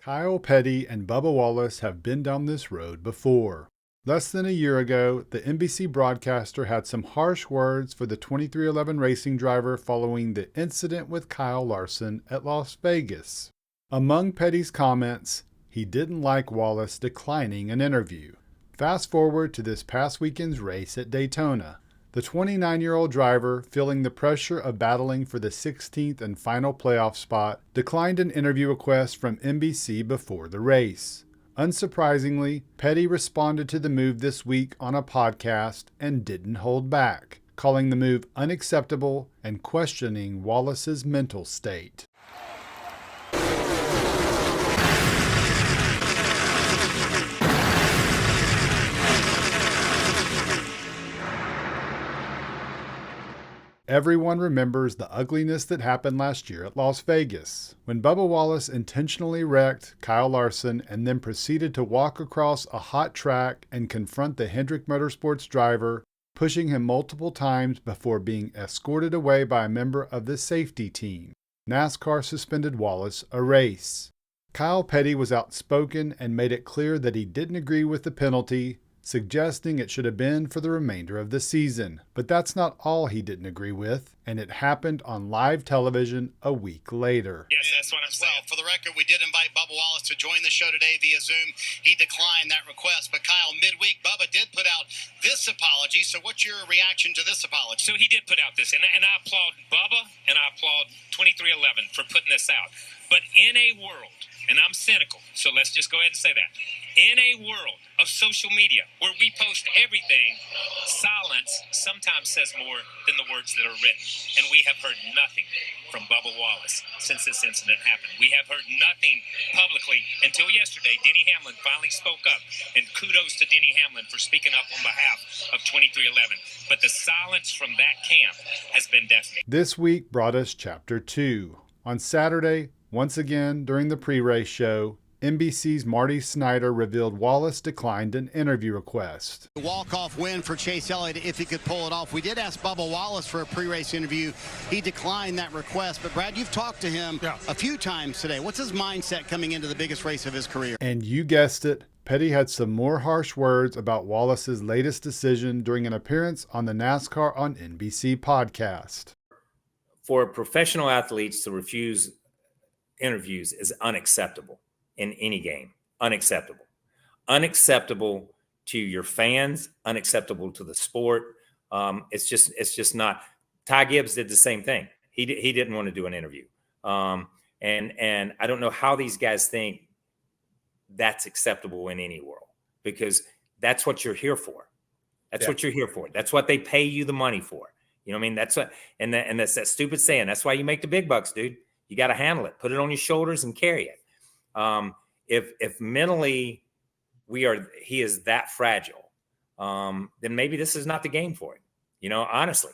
Kyle Petty and Bubba Wallace have been down this road before. Less than a year ago, the NBC broadcaster had some harsh words for the 2311 racing driver following the incident with Kyle Larson at Las Vegas. Among Petty's comments, he didn't like Wallace declining an interview. Fast forward to this past weekend's race at Daytona. The 29-year-old driver, feeling the pressure of battling for the 16th and final playoff spot, declined an interview request from NBC before the race. Unsurprisingly, Petty responded to the move this week on a podcast and didn't hold back, calling the move unacceptable and questioning Wallace's mental state. Everyone remembers the ugliness that happened last year at Las Vegas, when Bubba Wallace intentionally wrecked Kyle Larson and then proceeded to walk across a hot track and confront the Hendrick Motorsports driver, pushing him multiple times before being escorted away by a member of the safety team. NASCAR suspended Wallace a race. Kyle Petty was outspoken and made it clear that he didn't agree with the penalty, suggesting it should have been for the remainder of the season. But that's not all he didn't agree with, and it happened on live television a week later. Yes, that's what I'm saying. Well, for the record, we did invite Bubba Wallace to join the show today via Zoom. He declined that request. But Kyle, midweek, Bubba did put out this apology. So what's your reaction to this apology? So he did put out this, and I applaud Bubba, and I applaud 2311 for putting this out. But in a world, and I'm cynical, so let's just go ahead and say that. In a world of social media where we post everything, silence sometimes says more than the words that are written. And we have heard nothing from Bubba Wallace since this incident happened. We have heard nothing publicly until yesterday. Denny Hamlin finally spoke up, and kudos to Denny Hamlin for speaking up on behalf of 2311. But the silence from that camp has been deafening. This week brought us Chapter 2. On Saturday, once again during the pre-race show, NBC's Marty Snyder revealed Wallace declined an interview request. Walk-off win for Chase Elliott if he could pull it off. We did ask Bubba Wallace for a pre-race interview. He declined that request. But, Brad, you've talked to him a few times today. What's his mindset coming into the biggest race of his career? And you guessed it, Petty had some more harsh words about Wallace's latest decision during an appearance on the NASCAR on NBC podcast. For professional athletes to refuse interviews is unacceptable. In any game, unacceptable to your fans, unacceptable to the sport. It's just not. Ty Gibbs did the same thing. He didn't want to do an interview. And I don't know how these guys think that's acceptable in any world, because that's what you're here for. That's what you're here for. That's what they pay you the money for. You know what I mean? That's what, and that's that stupid saying. That's why you make the big bucks, dude. You got to handle it. Put it on your shoulders and carry it. If mentally he is that fragile, then maybe this is not the game for him. Honestly.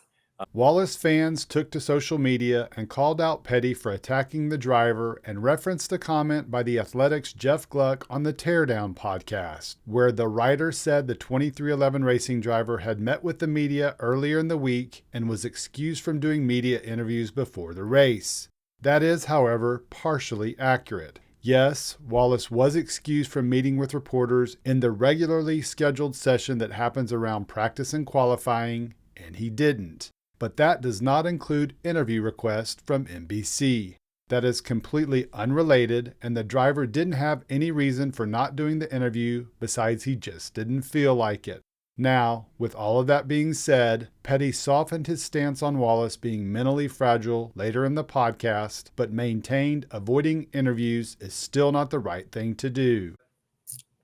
Wallace fans took to social media and called out Petty for attacking the driver and referenced a comment by The Athletic's Jeff Gluck on the Teardown podcast, where the writer said the 2311 racing driver had met with the media earlier in the week and was excused from doing media interviews before the race. That is, however, partially accurate. Yes, Wallace was excused from meeting with reporters in the regularly scheduled session that happens around practice and qualifying, and he didn't. But that does not include interview requests from NBC. That is completely unrelated, and the driver didn't have any reason for not doing the interview besides he just didn't feel like it. Now, with all of that being said, Petty softened his stance on Wallace being mentally fragile later in the podcast, but maintained avoiding interviews is still not the right thing to do.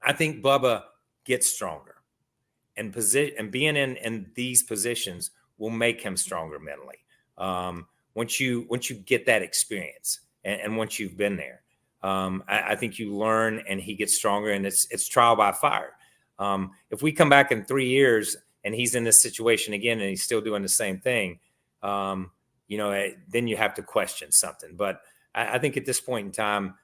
I think Bubba gets stronger, and being in these positions will make him stronger mentally. Once you get that experience and once you've been there, I think you learn, and he gets stronger, and it's trial by fire. If we come back in 3 years and he's in this situation again and he's still doing the same thing, then you have to question something. But I think at this point in time,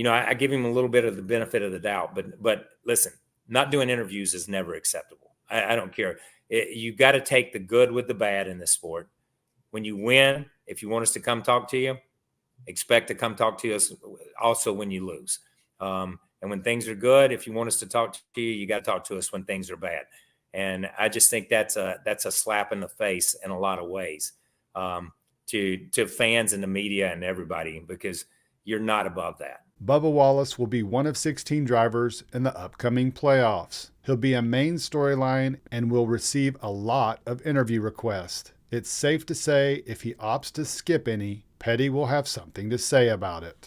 I give him a little bit of the benefit of the doubt. But listen, not doing interviews is never acceptable. I don't care. You got to take the good with the bad in this sport. When you win, if you want us to come talk to you, expect to come talk to us also when you lose. And when things are good, if you want us to talk to you, you got to talk to us when things are bad. And I just think that's a slap in the face in a lot of ways, to fans and the media and everybody, because you're not above that. Bubba Wallace will be one of 16 drivers in the upcoming playoffs. He'll be a main storyline and will receive a lot of interview requests. It's safe to say if he opts to skip any, Petty will have something to say about it.